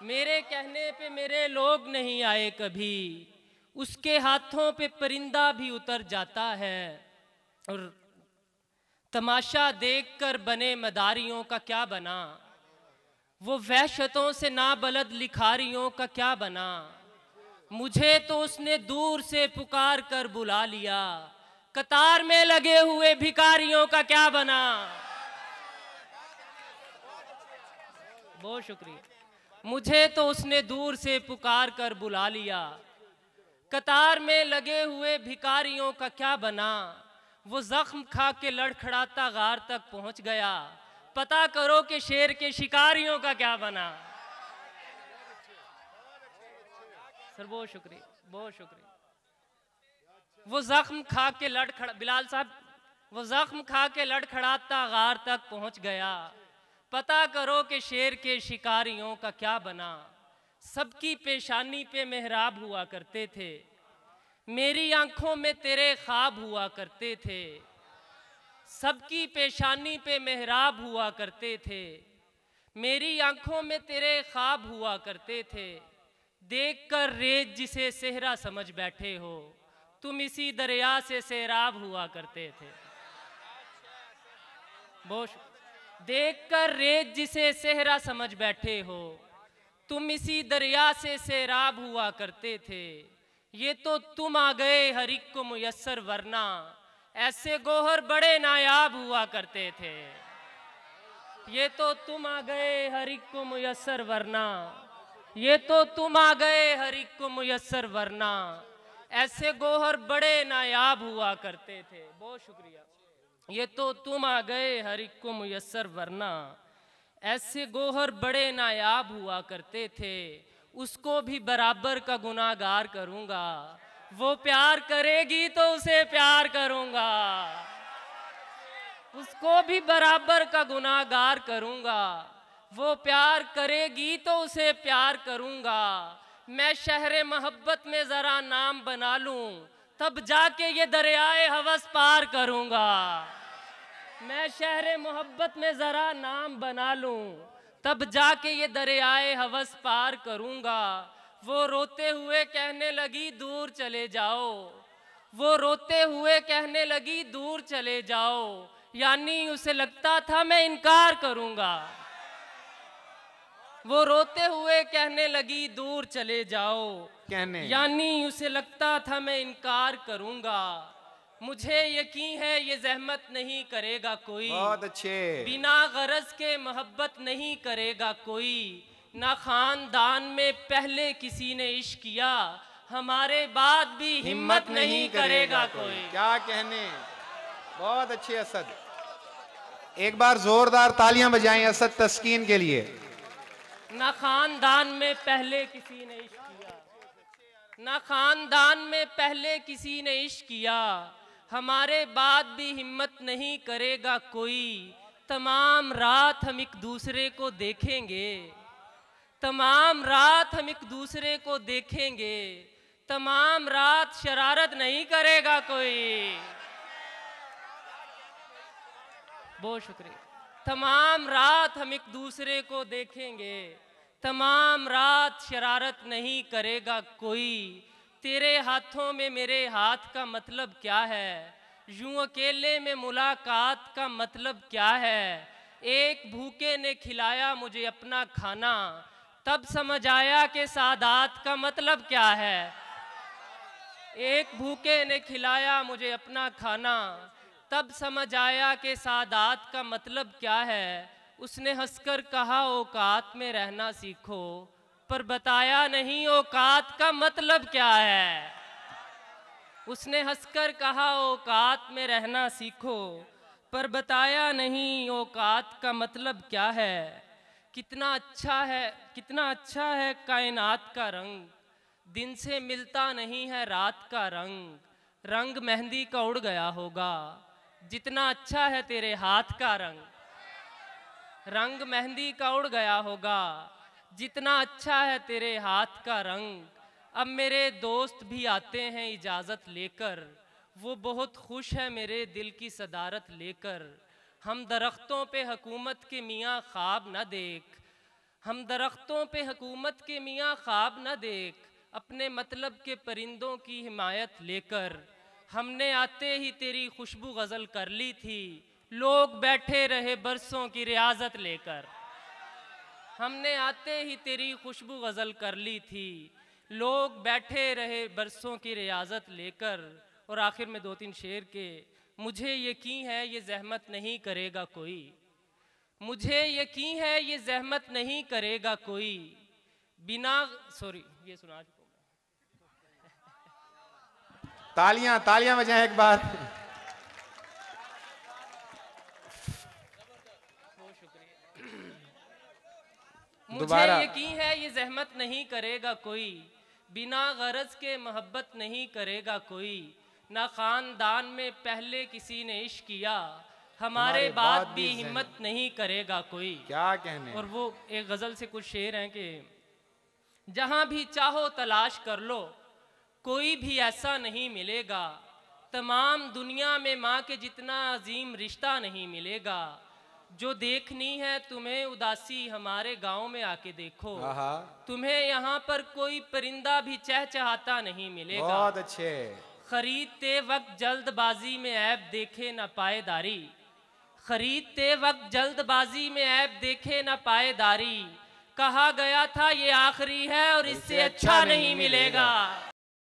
मेरे कहने पे मेरे लोग नहीं आए कभी, उसके हाथों पे परिंदा भी उतर जाता है। और तमाशा देखकर बने मदारियों का क्या बना, वो वहशतों से नाबलद लिखारियों का क्या बना। मुझे तो उसने दूर से पुकार कर बुला लिया, कतार में लगे हुए भिखारियों का क्या बना। बहुत शुक्रिया। मुझे तो उसने दूर से पुकार कर बुला लिया, कतार में लगे हुए भिखारियों का क्या बना। वो जख्म खा के लड़खड़ाता गार तक पहुंच गया, पता करो कि शेर के शिकारियों का क्या बना। सर बहुत शुक्रिया, बहुत शुक्रिया। वो जख्म खा के लड़खड़ा बिलाल साहब, वो जख्म खा के लड़खड़ाता गार तक पहुंच गया, पता करो कि शेर के शिकारियों का क्या बना। सबकी पेशानी पे मेहराब हुआ करते थे, मेरी आंखों में तेरे ख्वाब हुआ करते थे। सबकी पेशानी पे मेहराब हुआ करते थे, मेरी आंखों में तेरे ख्वाब हुआ करते थे। देखकर रेत जिसे सेहरा समझ बैठे हो, तुम इसी दरिया से सैराब हुआ करते थे। देखकर रेत जिसे सेहरा समझ बैठे हो, तुम इसी दरिया से सैराब हुआ करते थे। ये तो तुम आ गए हर एक को मुयस्सर, वरना ऐसे गोहर बड़े नायाब हुआ करते थे। ये तो तुम आ गए हर एक को मुयस्सर, वरना ये तो तुम आ गए हर एक को मुयस्सर, वरना ऐसे गोहर बड़े नायाब हुआ करते थे। बहुत शुक्रिया। ये तो तुम आ गए हर एक को मुयस्सर, वरना ऐसे गोहर बड़े नायाब हुआ करते थे। उसको भी बराबर का गुनाहगार करूंगा, वो प्यार करेगी तो उसे प्यार करूंगा। उसको भी बराबर का गुनाहगार करूंगा, वो प्यार करेगी तो उसे प्यार करूंगा। मैं शहरे मोहब्बत में जरा नाम बना लूं, तब जाके ये दरियाए हवस पार करूंगा। मैं शहरे मोहब्बत में जरा नाम बना लूं, तब जाके ये दरियाए हवस पार करूंगा। वो रोते हुए कहने लगी दूर चले जाओ, वो रोते हुए कहने लगी दूर चले जाओ, यानी उसे लगता था मैं इनकार करूंगा। वो रोते हुए कहने लगी दूर चले जाओ, यानी उसे लगता था मैं इनकार करूंगा। मुझे यकीन है ये जहमत नहीं करेगा कोई, बहुत अच्छे। बिना गरज के मोहब्बत नहीं करेगा कोई। ना खानदान में पहले किसी ने इश्क किया, हमारे बाद भी हिम्मत नहीं करेगा कोई। क्या कहने, बहुत अच्छे असद। एक बार जोरदार तालियां बजाएं असद तस्कीन के लिए। ना खानदान में पहले किसी ने इश्क किया, ना खानदान में पहले किसी ने इश्क किया, हमारे बाद भी हिम्मत नहीं करेगा कोई। तमाम रात हम एक दूसरे को देखेंगे, तमाम रात हम एक दूसरे को देखेंगे, तमाम रात शरारत नहीं करेगा कोई। बहुत शुक्रिया। तमाम रात हम एक दूसरे को देखेंगे, तमाम रात शरारत नहीं करेगा कोई। तेरे हाथों में मेरे हाथ का मतलब क्या है, यूं अकेले में मुलाकात का मतलब क्या है। एक भूखे ने खिलाया मुझे अपना खाना, तब समझ आया कि सादात का मतलब क्या है। एक भूखे ने खिलाया मुझे अपना खाना, तब समझ आया कि सादात का मतलब क्या है। उसने हंसकर कहा औकात में रहना सीखो, पर बताया नहीं औकात का मतलब क्या है। उसने हंसकर कहा औकात में रहना सीखो, पर बताया नहीं औकात का मतलब क्या है। कितना अच्छा है कायनात का रंग, दिन से मिलता नहीं है रात का रंग। रंग मेहंदी का उड़ गया होगा, जितना अच्छा है तेरे हाथ का रंग। रंग मेहंदी का उड़ गया होगा, जितना अच्छा है तेरे हाथ का रंग। अब मेरे दोस्त भी आते हैं इजाज़त लेकर, वो बहुत खुश है मेरे दिल की सदारत लेकर। हम दरख्तों पे हुकूमत के मियाँ ख्वाब न देख, हम दरख्तों पे हुकूमत के मियाँ ख्वाब न देख, अपने मतलब के परिंदों की हिमायत लेकर। हमने आते ही तेरी खुशबू गज़ल कर ली थी, लोग बैठे रहे बरसों की रियाजत लेकर। हमने आते ही तेरी खुशबू गज़ल कर ली थी, लोग बैठे रहे बरसों की रियाजत लेकर। और आखिर में 2-3 शेर के, मुझे यकीन है ये ज़हमत नहीं करेगा कोई, मुझे यकीन है ये ज़हमत नहीं करेगा कोई, बिना सॉरी ये सुना चुका हूं। तालियां तालियां बजाएं एक बार। मुझे यकीन है ये ज़हमत नहीं करेगा कोई, बिना गरज के मोहब्बत नहीं करेगा कोई। ना ख़ानदान में पहले किसी ने इश्क किया, हमारे बाद भी हिम्मत नहीं करेगा कोई। क्या कहने। और वो एक गज़ल से कुछ शेर हैं कि जहाँ भी चाहो तलाश कर लो, कोई भी ऐसा नहीं मिलेगा। तमाम दुनिया में माँ के जितना अजीम रिश्ता नहीं मिलेगा। जो देखनी है तुम्हें उदासी हमारे गांव में आके देखो, तुम्हें यहाँ पर कोई परिंदा भी चहचहाता नहीं मिलेगा। बहुत अच्छे। खरीदते वक्त जल्दबाजी में ऐब देखे न पाएदारी, खरीदते वक्त जल्दबाजी में ऐब देखे न पाएदारी। कहा गया था ये आखिरी है और इससे अच्छा नहीं मिलेगा।